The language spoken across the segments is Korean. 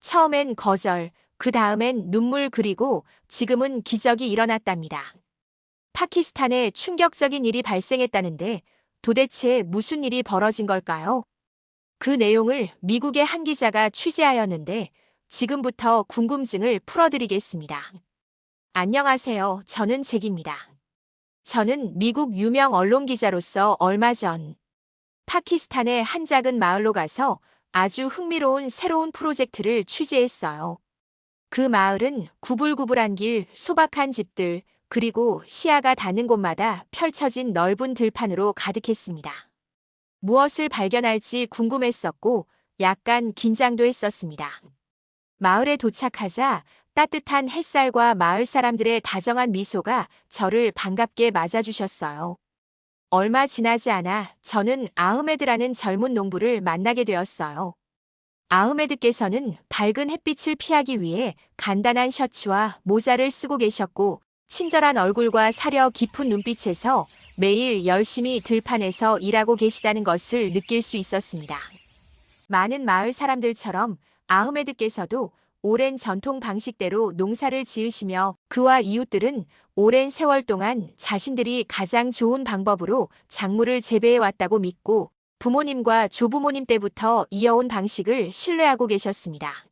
처음엔 거절, 그 다음엔 눈물 그리고 지금은 기적이 일어났답니다. 파키스탄에 충격적인 일이 발생했다는데 도대체 무슨 일이 벌어진 걸까요? 그 내용을 미국의 한 기자가 취재하였는데 지금부터 궁금증을 풀어드리겠습니다. 안녕하세요. 저는 잭입니다. 저는 미국 유명 언론 기자로서 얼마 전 파키스탄의 한 작은 마을로 가서 아주 흥미로운 새로운 프로젝트를 취재했어요. 그 마을은 구불구불한 길, 소박한 집들, 그리고 시야가 닿는 곳마다 펼쳐진 넓은 들판으로 가득했습니다. 무엇을 발견할지 궁금했었고 약간 긴장도 했었습니다. 마을에 도착하자 따뜻한 햇살과 마을 사람들의 다정한 미소가 저를 반갑게 맞아주셨어요. 얼마 지나지 않아 저는 아흐메드라는 젊은 농부를 만나게 되었어요. 아흐메드께서는 밝은 햇빛을 피하기 위해 간단한 셔츠와 모자를 쓰고 계셨고 친절한 얼굴과 사려 깊은 눈빛에서 매일 열심히 들판에서 일하고 계시다는 것을 느낄 수 있었습니다. 많은 마을 사람들처럼 아흐메드께서도 오랜 전통 방식대로 농사를 지으시며 그와 이웃들은 오랜 세월 동안 자신들이 가장 좋은 방법으로 작물을 재배해 왔다고 믿고 부모님과 조부모님 때부터 이어온 방식을 신뢰하고 계셨습니다.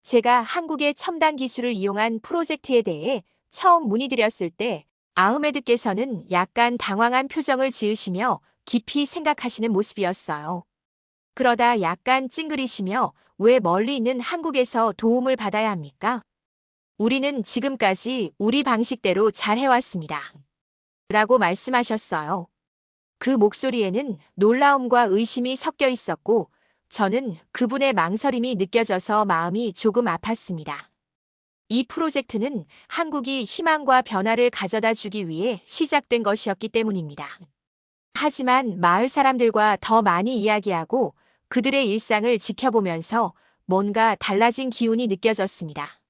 제가 한국의 첨단 기술을 이용한 프로젝트에 대해 처음 문의드렸을 때 아흐메드께서는 약간 당황한 표정을 지으시며 깊이 생각하시는 모습이었어요. 그러다 약간 찡그리시며 왜 멀리 있는 한국에서 도움을 받아야 합니까? 우리는 지금까지 우리 방식대로 잘 해왔습니다. 라고 말씀하셨어요. 그 목소리에는 놀라움과 의심이 섞여 있었고 저는 그분의 망설임이 느껴져서 마음이 조금 아팠습니다. 이 프로젝트는 한국이 희망과 변화를 가져다 주기 위해 시작된 것이었기 때문입니다. 하지만 마을 사람들과 더 많이 이야기하고 그들의 일상을 지켜보면서 뭔가 달라진 기운이 느껴졌습니다.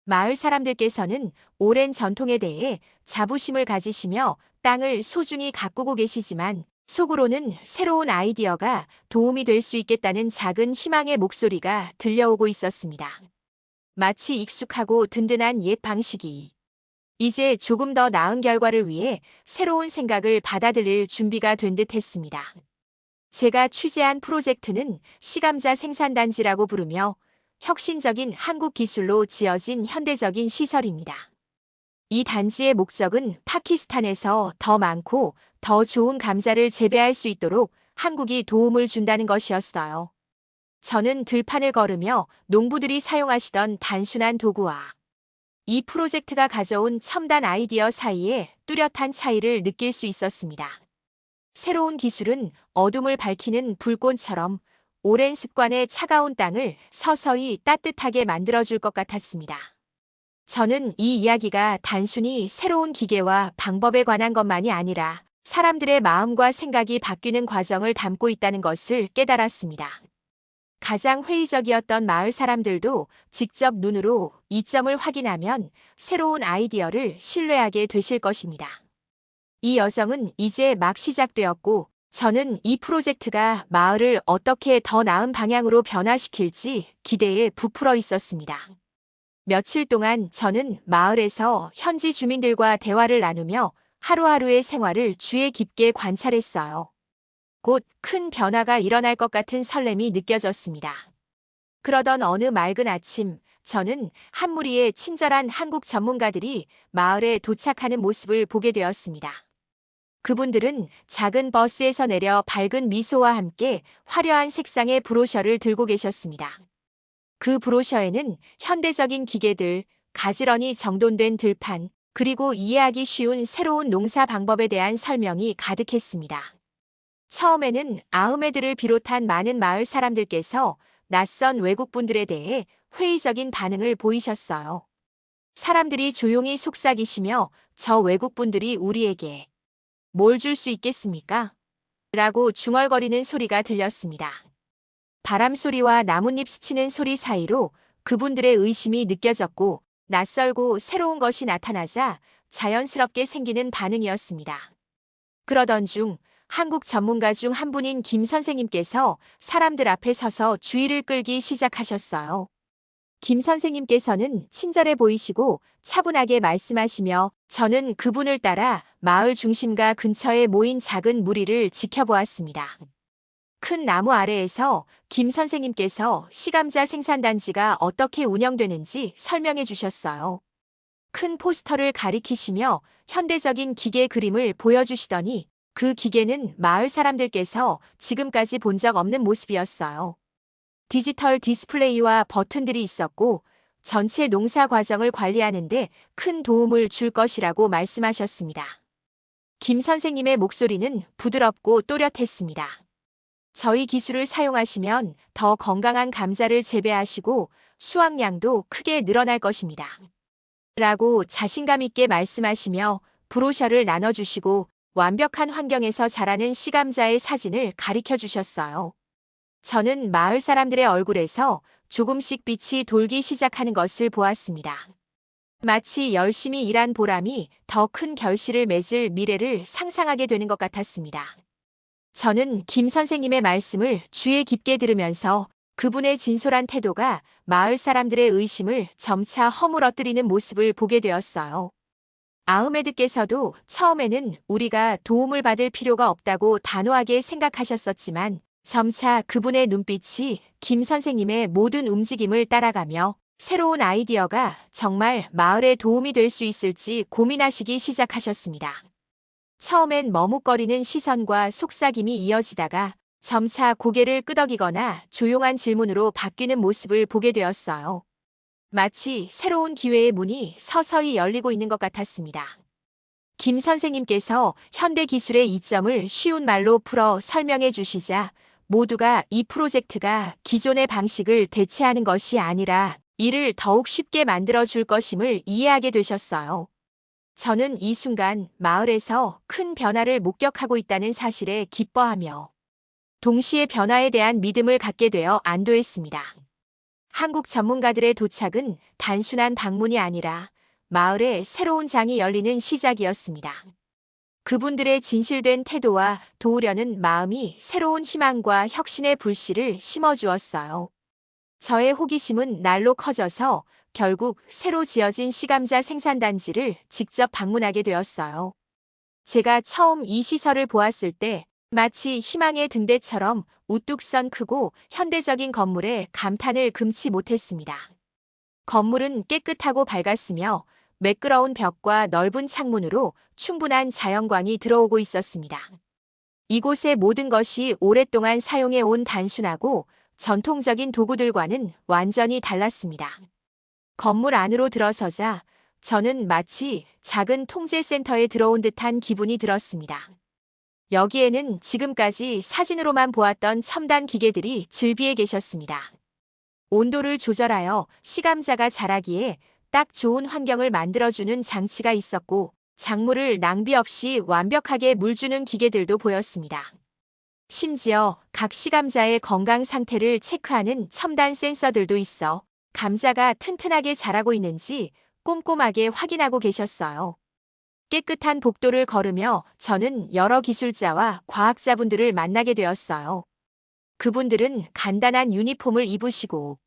마을 사람들께서는 오랜 전통에 대해 자부심을 가지시며 땅을 소중히 가꾸고 계시지만 속으로는 새로운 아이디어가 도움이 될 수 있겠다는 작은 희망의 목소리가 들려오고 있었습니다. 마치 익숙하고 든든한 옛 방식이 이제 조금 더 나은 결과를 위해 새로운 생각을 받아들일 준비가 된 듯 했습니다. 제가 취재한 프로젝트는 시감자 생산단지라고 부르며 혁신적인 한국 기술로 지어진 현대적인 시설입니다. 이 단지의 목적은 파키스탄에서 더 많고 더 좋은 감자를 재배할 수 있도록 한국이 도움을 준다는 것이었어요. 저는 들판을 걸으며 농부들이 사용하시던 단순한 도구와 이 프로젝트가 가져온 첨단 아이디어 사이에 뚜렷한 차이를 느낄 수 있었습니다. 새로운 기술은 어둠을 밝히는 불꽃처럼 오랜 습관의 차가운 땅을 서서히 따뜻하게 만들어줄 것 같았습니다. 저는 이 이야기가 단순히 새로운 기계와 방법에 관한 것만이 아니라 사람들의 마음과 생각이 바뀌는 과정을 담고 있다는 것을 깨달았습니다. 가장 회의적이었던 마을 사람들도 직접 눈으로 이점을 확인하면 새로운 아이디어를 신뢰하게 되실 것입니다. 이 여정은 이제 막 시작되었고 저는 이 프로젝트가 마을을 어떻게 더 나은 방향으로 변화시킬지 기대에 부풀어 있었습니다. 며칠 동안 저는 마을에서 현지 주민들과 대화를 나누며 하루하루의 생활을 주의 깊게 관찰했어요. 곧 큰 변화가 일어날 것 같은 설렘이 느껴졌습니다. 그러던 어느 맑은 아침, 저는 한 무리의 친절한 한국 전문가들이 마을에 도착하는 모습을 보게 되었습니다. 그분들은 작은 버스에서 내려 밝은 미소와 함께 화려한 색상의 브로셔를 들고 계셨습니다. 그 브로셔에는 현대적인 기계들, 가지런히 정돈된 들판, 그리고 이해하기 쉬운 새로운 농사 방법에 대한 설명이 가득했습니다. 처음에는 아흐메드를 비롯한 많은 마을 사람들께서 낯선 외국분들에 대해 회의적인 반응을 보이셨어요. 사람들이 조용히 속삭이시며 저 외국분들이 우리에게 뭘 줄 수 있겠습니까? 라고 중얼거리는 소리가 들렸습니다. 바람 소리와 나뭇잎 스치는 소리 사이로 그분들의 의심이 느껴졌고 낯설고 새로운 것이 나타나자 자연스럽게 생기는 반응이었습니다. 그러던 중 한국 전문가 중 한 분인 김 선생님께서 사람들 앞에 서서 주의를 끌기 시작하셨어요. 김 선생님께서는 친절해 보이시고 차분하게 말씀하시며 저는 그분을 따라 마을 중심가 근처에 모인 작은 무리를 지켜보았습니다. 큰 나무 아래에서 김 선생님께서 시감자 생산단지가 어떻게 운영되는지 설명해 주셨어요. 큰 포스터를 가리키시며 현대적인 기계 그림을 보여주시더니 그 기계는 마을 사람들께서 지금까지 본 적 없는 모습이었어요. 디지털 디스플레이와 버튼들이 있었고 전체 농사 과정을 관리하는데 큰 도움을 줄 것이라고 말씀하셨습니다. 김 선생님의 목소리는 부드럽고 또렷했습니다. 저희 기술을 사용하시면 더 건강한 감자를 재배하시고 수확량도 크게 늘어날 것입니다. 라고 자신감 있게 말씀하시며 브로셔를 나눠주시고 완벽한 환경에서 자라는 시감자의 사진을 가리켜 주셨어요. 저는 마을 사람들의 얼굴에서 조금씩 빛이 돌기 시작하는 것을 보았습니다. 마치 열심히 일한 보람이 더 큰 결실을 맺을 미래를 상상하게 되는 것 같았습니다. 저는 김 선생님의 말씀을 귀에 깊게 들으면서 그분의 진솔한 태도가 마을 사람들의 의심을 점차 허물어뜨리는 모습을 보게 되었어요. 아흐메드께서도 처음에는 우리가 도움을 받을 필요가 없다고 단호하게 생각하셨었지만 점차 그분의 눈빛이 김 선생님의 모든 움직임을 따라가며 새로운 아이디어가 정말 마을에 도움이 될 수 있을지 고민하시기 시작하셨습니다. 처음엔 머뭇거리는 시선과 속삭임이 이어지다가 점차 고개를 끄덕이거나 조용한 질문으로 바뀌는 모습을 보게 되었어요. 마치 새로운 기회의 문이 서서히 열리고 있는 것 같았습니다. 김 선생님께서 현대 기술의 이점을 쉬운 말로 풀어 설명해 주시자 모두가 이 프로젝트가 기존의 방식을 대체하는 것이 아니라 이를 더욱 쉽게 만들어 줄 것임을 이해하게 되셨어요. 저는 이 순간 마을에서 큰 변화를 목격하고 있다는 사실에 기뻐하며 동시에 변화에 대한 믿음을 갖게 되어 안도했습니다. 한국 전문가들의 도착은 단순한 방문이 아니라 마을에 새로운 장이 열리는 시작이었습니다. 그분들의 진실된 태도와 도우려는 마음이 새로운 희망과 혁신의 불씨를 심어주었어요. 저의 호기심은 날로 커져서 결국 새로 지어진 시감자 생산단지를 직접 방문하게 되었어요. 제가 처음 이 시설을 보았을 때 마치 희망의 등대처럼 우뚝 선 크고 현대적인 건물에 감탄을 금치 못했습니다. 건물은 깨끗하고 밝았으며 매끄러운 벽과 넓은 창문으로 충분한 자연광이 들어오고 있었습니다. 이곳의 모든 것이 오랫동안 사용해 온 단순하고 전통적인 도구들과는 완전히 달랐습니다. 건물 안으로 들어서자 저는 마치 작은 통제센터에 들어온 듯한 기분이 들었습니다. 여기에는 지금까지 사진으로만 보았던 첨단 기계들이 즐비해 계셨습니다. 온도를 조절하여 시감자가 자라기에 딱 좋은 환경을 만들어주는 장치가 있었고 작물을 낭비 없이 완벽하게 물주는 기계들도 보였습니다. 심지어 각 시감자의 건강 상태를 체크하는 첨단 센서들도 있어 감자가 튼튼하게 자라고 있는지 꼼꼼하게 확인하고 계셨어요. 깨끗한 복도를 걸으며 저는 여러 기술자와 과학자분들을 만나게 되었어요. 그분들은 간단한 유니폼을 입으시고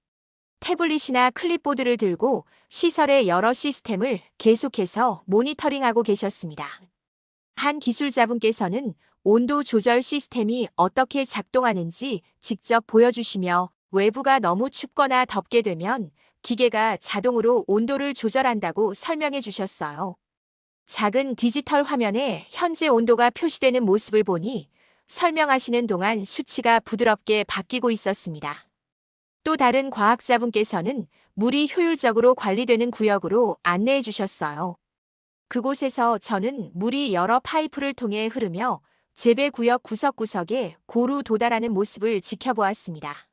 태블릿이나 클립보드를 들고 시설의 여러 시스템을 계속해서 모니터링하고 계셨습니다. 한 기술자분께서는 온도 조절 시스템이 어떻게 작동하는지 직접 보여주시며 외부가 너무 춥거나 덥게 되면 기계가 자동으로 온도를 조절한다고 설명해 주셨어요. 작은 디지털 화면에 현재 온도가 표시되는 모습을 보니 설명하시는 동안 수치가 부드럽게 바뀌고 있었습니다. 또 다른 과학자분께서는 물이 효율적으로 관리되는 구역으로 안내해 주셨어요. 그곳에서 저는 물이 여러 파이프를 통해 흐르며 재배구역 구석구석에 고루 도달하는 모습을 지켜보았습니다.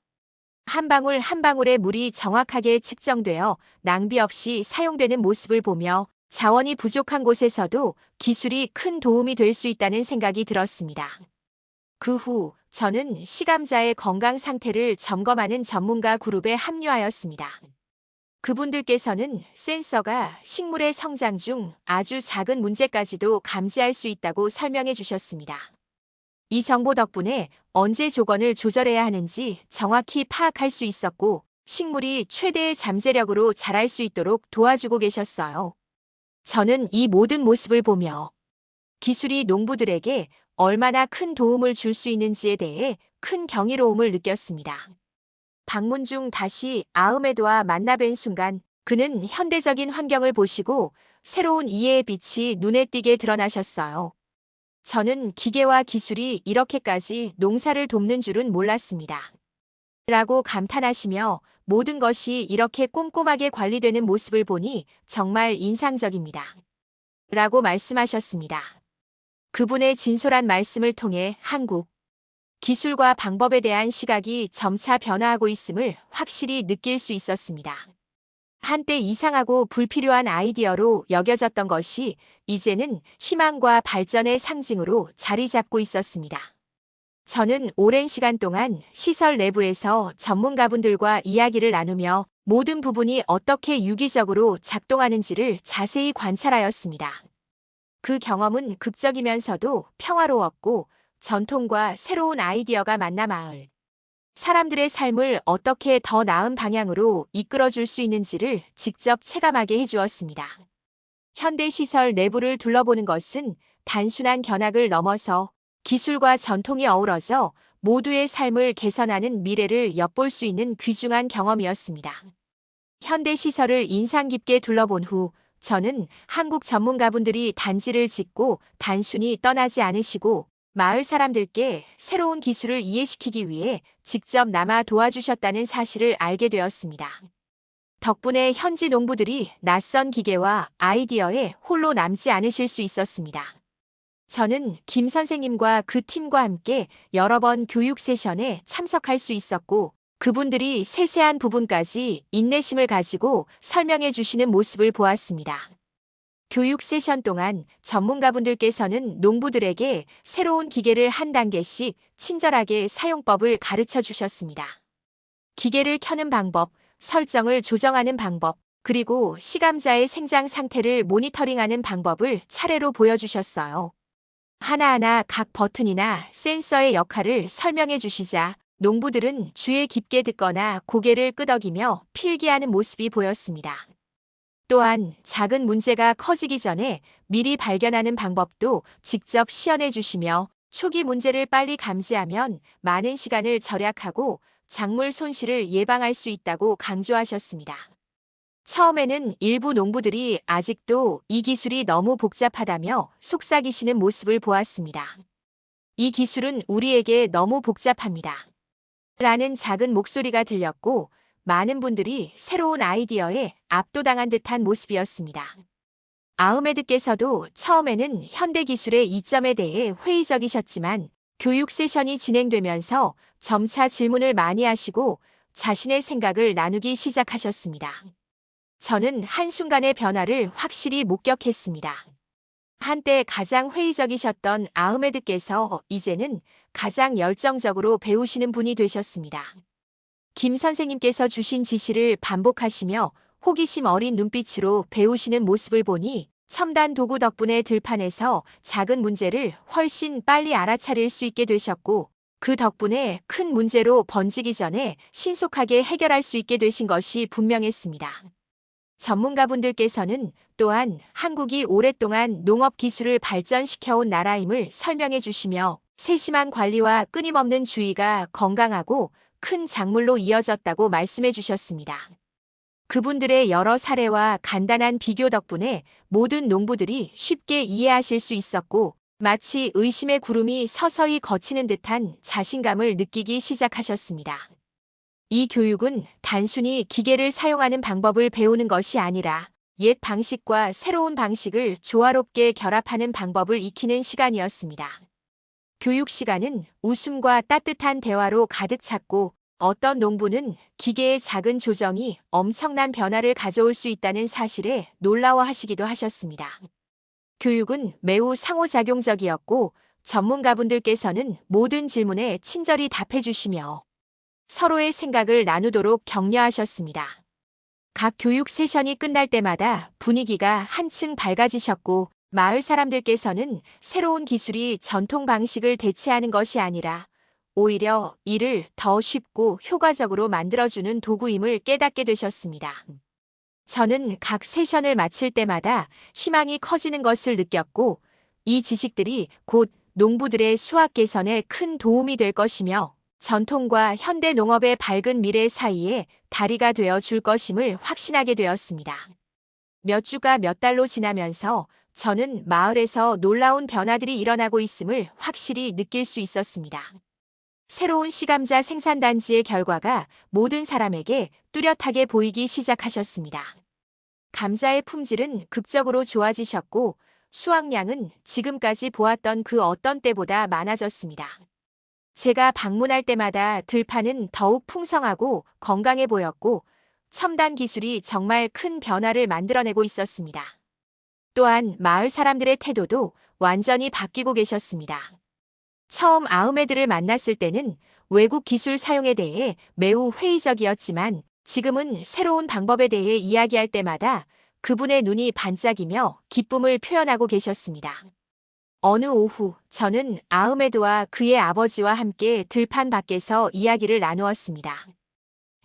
한 방울 한 방울의 물이 정확하게 측정되어 낭비 없이 사용되는 모습을 보며 자원이 부족한 곳에서도 기술이 큰 도움이 될 수 있다는 생각이 들었습니다. 그 후 저는 시감자의 건강 상태를 점검하는 전문가 그룹에 합류하였습니다. 그분들께서는 센서가 식물의 성장 중 아주 작은 문제까지도 감지할 수 있다고 설명해 주셨습니다. 이 정보 덕분에 언제 조건을 조절해야 하는지 정확히 파악할 수 있었고 식물이 최대의 잠재력으로 자랄 수 있도록 도와주고 계셨어요. 저는 이 모든 모습을 보며 기술이 농부들에게 얼마나 큰 도움을 줄 수 있는지에 대해 큰 경이로움을 느꼈습니다. 방문 중 다시 아흐메드와 만나뵌 순간 그는 현대적인 환경을 보시고 새로운 이해의 빛이 눈에 띄게 드러나셨어요. 저는 기계와 기술이 이렇게까지 농사를 돕는 줄은 몰랐습니다. 라고 감탄하시며 모든 것이 이렇게 꼼꼼하게 관리되는 모습을 보니 정말 인상적입니다. 라고 말씀하셨습니다. 그분의 진솔한 말씀을 통해 한국 기술과 방법에 대한 시각이 점차 변화하고 있음을 확실히 느낄 수 있었습니다. 한때 이상하고 불필요한 아이디어로 여겨졌던 것이 이제는 희망과 발전의 상징으로 자리 잡고 있었습니다. 저는 오랜 시간 동안 시설 내부에서 전문가분들과 이야기를 나누며 모든 부분이 어떻게 유기적으로 작동하는지를 자세히 관찰하였습니다. 그 경험은 극적이면서도 평화로웠고 전통과 새로운 아이디어가 만나 마을 사람들의 삶을 어떻게 더 나은 방향으로 이끌어줄 수 있는지를 직접 체감하게 해주었습니다. 현대시설 내부를 둘러보는 것은 단순한 견학을 넘어서 기술과 전통이 어우러져 모두의 삶을 개선하는 미래를 엿볼 수 있는 귀중한 경험이었습니다. 현대시설을 인상 깊게 둘러본 후 저는 한국 전문가분들이 단지를 짓고 단순히 떠나지 않으시고 마을 사람들께 새로운 기술을 이해시키기 위해 직접 남아 도와주셨다는 사실을 알게 되었습니다. 덕분에 현지 농부들이 낯선 기계와 아이디어에 홀로 남지 않으실 수 있었습니다. 저는 김 선생님과 그 팀과 함께 여러 번 교육 세션에 참석할 수 있었고 그분들이 세세한 부분까지 인내심을 가지고 설명해 주시는 모습을 보았습니다. 교육 세션 동안 전문가분들께서는 농부들에게 새로운 기계를 한 단계씩 친절하게 사용법을 가르쳐 주셨습니다. 기계를 켜는 방법, 설정을 조정하는 방법, 그리고 시감자의 생장 상태를 모니터링하는 방법을 차례로 보여주셨어요. 하나하나 각 버튼이나 센서의 역할을 설명해 주시자 농부들은 귀에 깊게 듣거나 고개를 끄덕이며 필기하는 모습이 보였습니다. 또한 작은 문제가 커지기 전에 미리 발견하는 방법도 직접 시연해 주시며 초기 문제를 빨리 감지하면 많은 시간을 절약하고 작물 손실을 예방할 수 있다고 강조하셨습니다. 처음에는 일부 농부들이 아직도 이 기술이 너무 복잡하다며 속삭이시는 모습을 보았습니다. 이 기술은 우리에게 너무 복잡합니다. 라는 작은 목소리가 들렸고 많은 분들이 새로운 아이디어에 압도당한 듯한 모습이었습니다. 아흐메드께서도 처음에는 현대기술의 이점에 대해 회의적이셨지만 교육 세션이 진행되면서 점차 질문을 많이 하시고 자신의 생각을 나누기 시작하셨습니다. 저는 한순간의 변화를 확실히 목격했습니다. 한때 가장 회의적이셨던 아흐메드께서 이제는 가장 열정적으로 배우시는 분이 되셨습니다. 김 선생님께서 주신 지시를 반복하시며 호기심 어린 눈빛으로 배우시는 모습을 보니 첨단 도구 덕분에 들판에서 작은 문제를 훨씬 빨리 알아차릴 수 있게 되셨고 그 덕분에 큰 문제로 번지기 전에 신속하게 해결할 수 있게 되신 것이 분명했습니다. 전문가분들께서는 또한 한국이 오랫동안 농업 기술을 발전시켜온 나라임을 설명해 주시며 세심한 관리와 끊임없는 주의가 건강하고 큰 작물로 이어졌다고 말씀해 주셨습니다. 그분들의 여러 사례와 간단한 비교 덕분에 모든 농부들이 쉽게 이해하실 수 있었고 마치 의심의 구름이 서서히 걷히는 듯한 자신감을 느끼기 시작하셨습니다. 이 교육은 단순히 기계를 사용하는 방법을 배우는 것이 아니라 옛 방식과 새로운 방식을 조화롭게 결합하는 방법을 익히는 시간이었습니다. 교육 시간은 웃음과 따뜻한 대화로 가득 찼고 어떤 농부는 기계의 작은 조정이 엄청난 변화를 가져올 수 있다는 사실에 놀라워하시기도 하셨습니다. 교육은 매우 상호작용적이었고 전문가분들께서는 모든 질문에 친절히 답해주시며 서로의 생각을 나누도록 격려하셨습니다. 각 교육 세션이 끝날 때마다 분위기가 한층 밝아지셨고 마을 사람들께서는 새로운 기술이 전통 방식을 대체하는 것이 아니라 오히려 일을 더 쉽고 효과적으로 만들어주는 도구임을 깨닫게 되셨습니다. 저는 각 세션을 마칠 때마다 희망이 커지는 것을 느꼈고, 이 지식들이 곧 농부들의 수확 개선에 큰 도움이 될 것이며, 전통과 현대 농업의 밝은 미래 사이에 다리가 되어 줄 것임을 확신하게 되었습니다. 몇 주가 몇 달로 지나면서 저는 마을에서 놀라운 변화들이 일어나고 있음을 확실히 느낄 수 있었습니다. 새로운 시감자 생산단지의 결과가 모든 사람에게 뚜렷하게 보이기 시작하셨습니다. 감자의 품질은 극적으로 좋아지셨고, 수확량은 지금까지 보았던 그 어떤 때보다 많아졌습니다. 제가 방문할 때마다 들판은 더욱 풍성하고 건강해 보였고, 첨단 기술이 정말 큰 변화를 만들어내고 있었습니다. 또한 마을 사람들의 태도도 완전히 바뀌고 계셨습니다. 처음 아흐메드를 만났을 때는 외국 기술 사용에 대해 매우 회의적이었지만, 지금은 새로운 방법에 대해 이야기할 때마다 그분의 눈이 반짝이며 기쁨을 표현하고 계셨습니다. 어느 오후, 저는 아흐메드와 그의 아버지와 함께 들판 밖에서 이야기를 나누었습니다.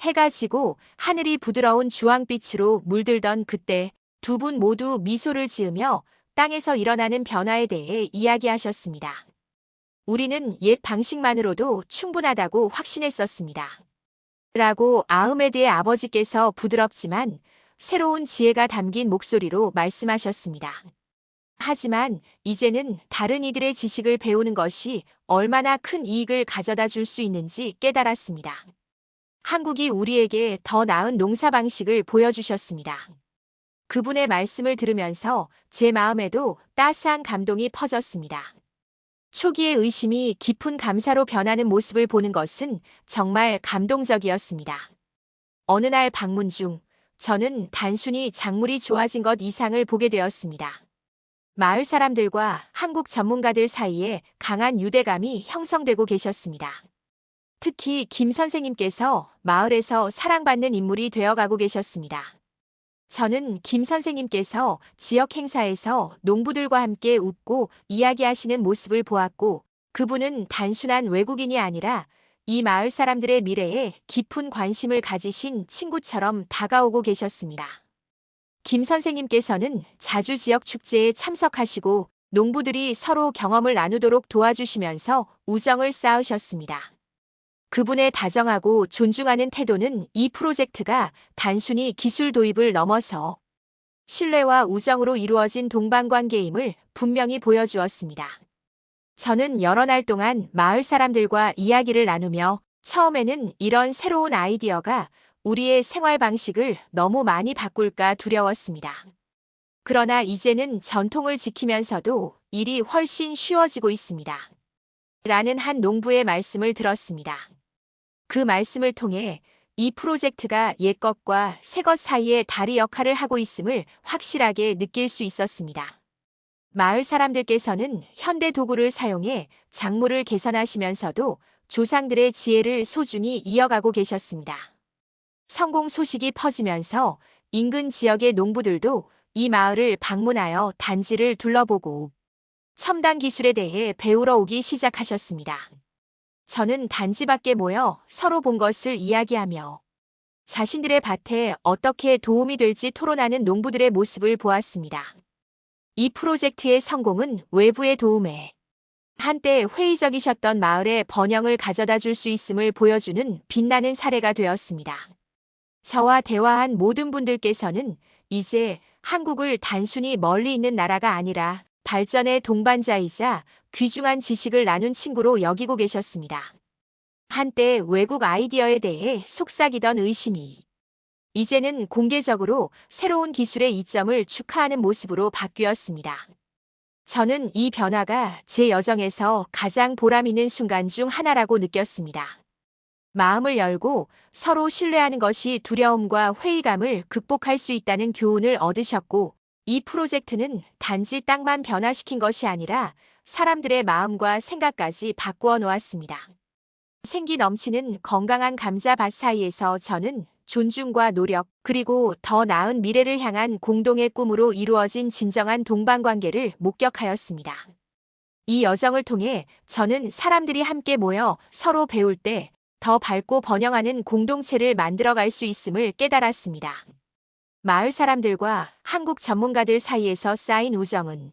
해가 지고 하늘이 부드러운 주황빛으로 물들던 그때 두 분 모두 미소를 지으며 땅에서 일어나는 변화에 대해 이야기하셨습니다. 우리는 옛 방식만으로도 충분하다고 확신했었습니다. 라고 아흐메드의 아버지께서 부드럽지만 새로운 지혜가 담긴 목소리로 말씀하셨습니다. 하지만 이제는 다른 이들의 지식을 배우는 것이 얼마나 큰 이익을 가져다 줄 수 있는지 깨달았습니다. 한국이 우리에게 더 나은 농사 방식을 보여주셨습니다. 그분의 말씀을 들으면서 제 마음에도 따스한 감동이 퍼졌습니다. 초기의 의심이 깊은 감사로 변하는 모습을 보는 것은 정말 감동적이었습니다. 어느 날 방문 중 저는 단순히 작물이 좋아진 것 이상을 보게 되었습니다. 마을 사람들과 한국 전문가들 사이에 강한 유대감이 형성되고 계셨습니다. 특히 김 선생님께서 마을에서 사랑받는 인물이 되어가고 계셨습니다. 저는 김 선생님께서 지역 행사에서 농부들과 함께 웃고 이야기하시는 모습을 보았고, 그분은 단순한 외국인이 아니라 이 마을 사람들의 미래에 깊은 관심을 가지신 친구처럼 다가오고 계셨습니다. 김 선생님께서는 자주 지역 축제에 참석하시고 농부들이 서로 경험을 나누도록 도와주시면서 우정을 쌓으셨습니다. 그분의 다정하고 존중하는 태도는 이 프로젝트가 단순히 기술 도입을 넘어서 신뢰와 우정으로 이루어진 동반관계임을 분명히 보여주었습니다. 저는 여러 날 동안 마을 사람들과 이야기를 나누며 처음에는 이런 새로운 아이디어가 우리의 생활 방식을 너무 많이 바꿀까 두려웠습니다. 그러나 이제는 전통을 지키면서도 일이 훨씬 쉬워지고 있습니다. 라는 한 농부의 말씀을 들었습니다. 그 말씀을 통해 이 프로젝트가 옛것과 새것 사이에 다리 역할을 하고 있음을 확실하게 느낄 수 있었습니다. 마을 사람들께서는 현대 도구를 사용해 작물을 개선하시면서도 조상들의 지혜를 소중히 이어가고 계셨습니다. 성공 소식이 퍼지면서 인근 지역의 농부들도 이 마을을 방문하여 단지를 둘러보고 첨단 기술에 대해 배우러 오기 시작하셨습니다. 저는 단지 밖에 모여 서로 본 것을 이야기하며 자신들의 밭에 어떻게 도움이 될지 토론하는 농부들의 모습을 보았습니다. 이 프로젝트의 성공은 외부의 도움에 한때 회의적이셨던 마을의 번영을 가져다 줄 수 있음을 보여주는 빛나는 사례가 되었습니다. 저와 대화한 모든 분들께서는 이제 한국을 단순히 멀리 있는 나라가 아니라 발전의 동반자이자 귀중한 지식을 나눈 친구로 여기고 계셨습니다. 한때 외국 아이디어에 대해 속삭이던 의심이 이제는 공개적으로 새로운 기술의 이점을 축하하는 모습으로 바뀌었습니다. 저는 이 변화가 제 여정에서 가장 보람 있는 순간 중 하나라고 느꼈습니다. 마음을 열고 서로 신뢰하는 것이 두려움과 회의감을 극복할 수 있다는 교훈을 얻으셨고, 이 프로젝트는 단지 땅만 변화시킨 것이 아니라 사람들의 마음과 생각까지 바꾸어 놓았습니다. 생기 넘치는 건강한 감자밭 사이에서 저는 존중과 노력, 그리고 더 나은 미래를 향한 공동의 꿈으로 이루어진 진정한 동반관계를 목격하였습니다. 이 여정을 통해 저는 사람들이 함께 모여 서로 배울 때 더 밝고 번영하는 공동체를 만들어갈 수 있음을 깨달았습니다. 마을 사람들과 한국 전문가들 사이에서 쌓인 우정은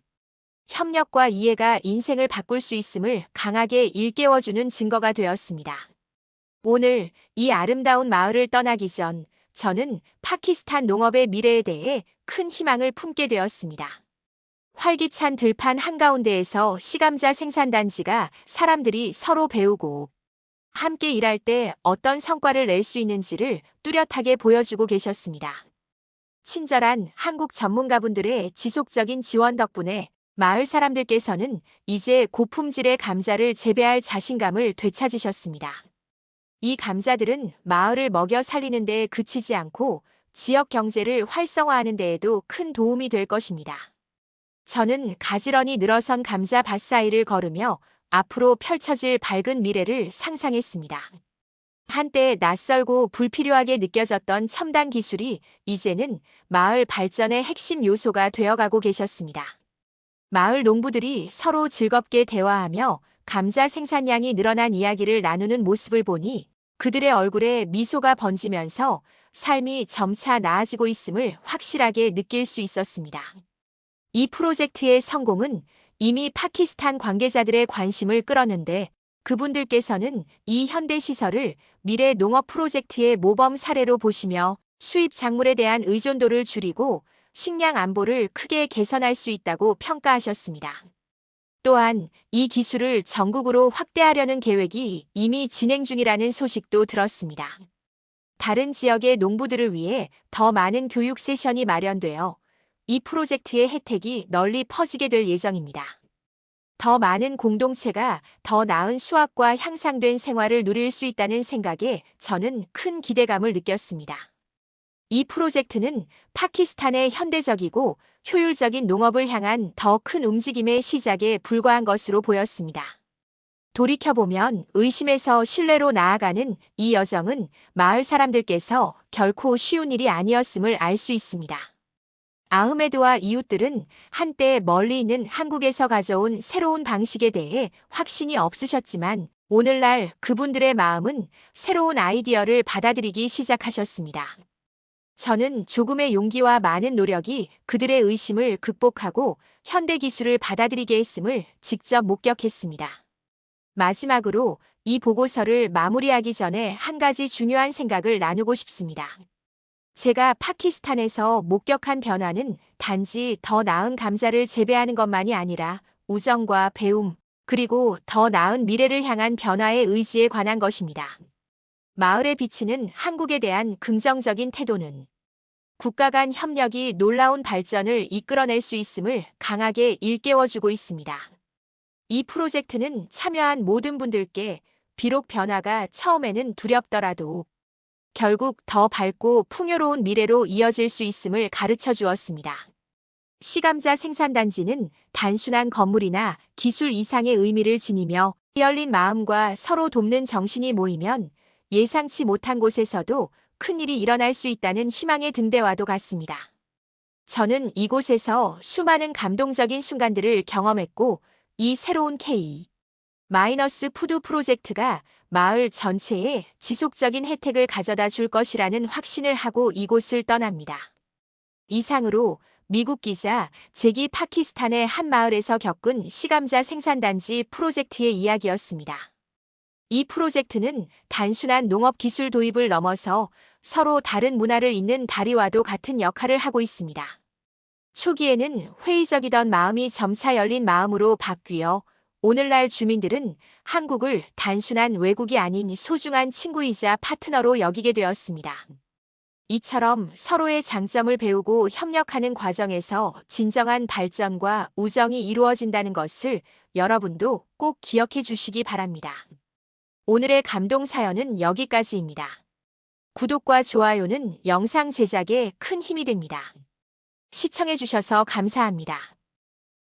협력과 이해가 인생을 바꿀 수 있음을 강하게 일깨워주는 증거가 되었습니다. 오늘 이 아름다운 마을을 떠나기 전 저는 파키스탄 농업의 미래에 대해 큰 희망을 품게 되었습니다. 활기찬 들판 한가운데에서 시감자 생산단지가 사람들이 서로 배우고 함께 일할 때 어떤 성과를 낼 수 있는지를 뚜렷하게 보여주고 계셨습니다. 친절한 한국 전문가분들의 지속적인 지원 덕분에 마을 사람들께서는 이제 고품질의 감자를 재배할 자신감을 되찾으셨습니다. 이 감자들은 마을을 먹여 살리는 데 그치지 않고 지역 경제를 활성화하는 데에도 큰 도움이 될 것입니다. 저는 가지런히 늘어선 감자 밭 사이를 걸으며 앞으로 펼쳐질 밝은 미래를 상상했습니다. 한때 낯설고 불필요하게 느껴졌던 첨단 기술이 이제는 마을 발전의 핵심 요소가 되어가고 계셨습니다. 마을 농부들이 서로 즐겁게 대화하며 감자 생산량이 늘어난 이야기를 나누는 모습을 보니 그들의 얼굴에 미소가 번지면서 삶이 점차 나아지고 있음을 확실하게 느낄 수 있었습니다. 이 프로젝트의 성공은 이미 파키스탄 관계자들의 관심을 끌었는데 그분들께서는 이 현대시설을 미래 농업 프로젝트의 모범 사례로 보시며 수입 작물에 대한 의존도를 줄이고 식량 안보를 크게 개선할 수 있다고 평가하셨습니다. 또한 이 기술을 전국으로 확대하려는 계획이 이미 진행 중이라는 소식도 들었습니다. 다른 지역의 농부들을 위해 더 많은 교육 세션이 마련되어 이 프로젝트의 혜택이 널리 퍼지게 될 예정입니다. 더 많은 공동체가 더 나은 수확과 향상된 생활을 누릴 수 있다는 생각에 저는 큰 기대감을 느꼈습니다. 이 프로젝트는 파키스탄의 현대적이고 효율적인 농업을 향한 더 큰 움직임의 시작에 불과한 것으로 보였습니다. 돌이켜보면 의심에서 신뢰로 나아가는 이 여정은 마을 사람들께서 결코 쉬운 일이 아니었음을 알 수 있습니다. 아흐메드와 이웃들은 한때 멀리 있는 한국에서 가져온 새로운 방식에 대해 확신이 없으셨지만 오늘날 그분들의 마음은 새로운 아이디어를 받아들이기 시작하셨습니다. 저는 조금의 용기와 많은 노력이 그들의 의심을 극복하고 현대 기술을 받아들이게 했음을 직접 목격했습니다. 마지막으로 이 보고서를 마무리하기 전에 한 가지 중요한 생각을 나누고 싶습니다. 제가 파키스탄에서 목격한 변화는 단지 더 나은 감자를 재배하는 것만이 아니라 우정과 배움, 그리고 더 나은 미래를 향한 변화의 의지에 관한 것입니다. 마을에 비치는 한국에 대한 긍정적인 태도는 국가 간 협력이 놀라운 발전을 이끌어낼 수 있음을 강하게 일깨워주고 있습니다. 이 프로젝트는 참여한 모든 분들께 비록 변화가 처음에는 두렵더라도 결국 더 밝고 풍요로운 미래로 이어질 수 있음을 가르쳐 주었습니다. 시감자 생산단지는 단순한 건물이나 기술 이상의 의미를 지니며 열린 마음과 서로 돕는 정신이 모이면 예상치 못한 곳에서도 큰일이 일어날 수 있다는 희망의 등대와도 같습니다. 저는 이곳에서 수많은 감동적인 순간들을 경험했고 이 새로운 K- 푸드 프로젝트가 마을 전체에 지속적인 혜택을 가져다 줄 것이라는 확신을 하고 이곳을 떠납니다. 이상으로 미국 기자 잭이 파키스탄의 한 마을에서 겪은 시감자 생산단지 프로젝트의 이야기였습니다. 이 프로젝트는 단순한 농업 기술 도입을 넘어서 서로 다른 문화를 잇는 다리와도 같은 역할을 하고 있습니다. 초기에는 회의적이던 마음이 점차 열린 마음으로 바뀌어 오늘날 주민들은 한국을 단순한 외국이 아닌 소중한 친구이자 파트너로 여기게 되었습니다. 이처럼 서로의 장점을 배우고 협력하는 과정에서 진정한 발전과 우정이 이루어진다는 것을 여러분도 꼭 기억해 주시기 바랍니다. 오늘의 감동 사연은 여기까지입니다. 구독과 좋아요는 영상 제작에 큰 힘이 됩니다. 시청해 주셔서 감사합니다.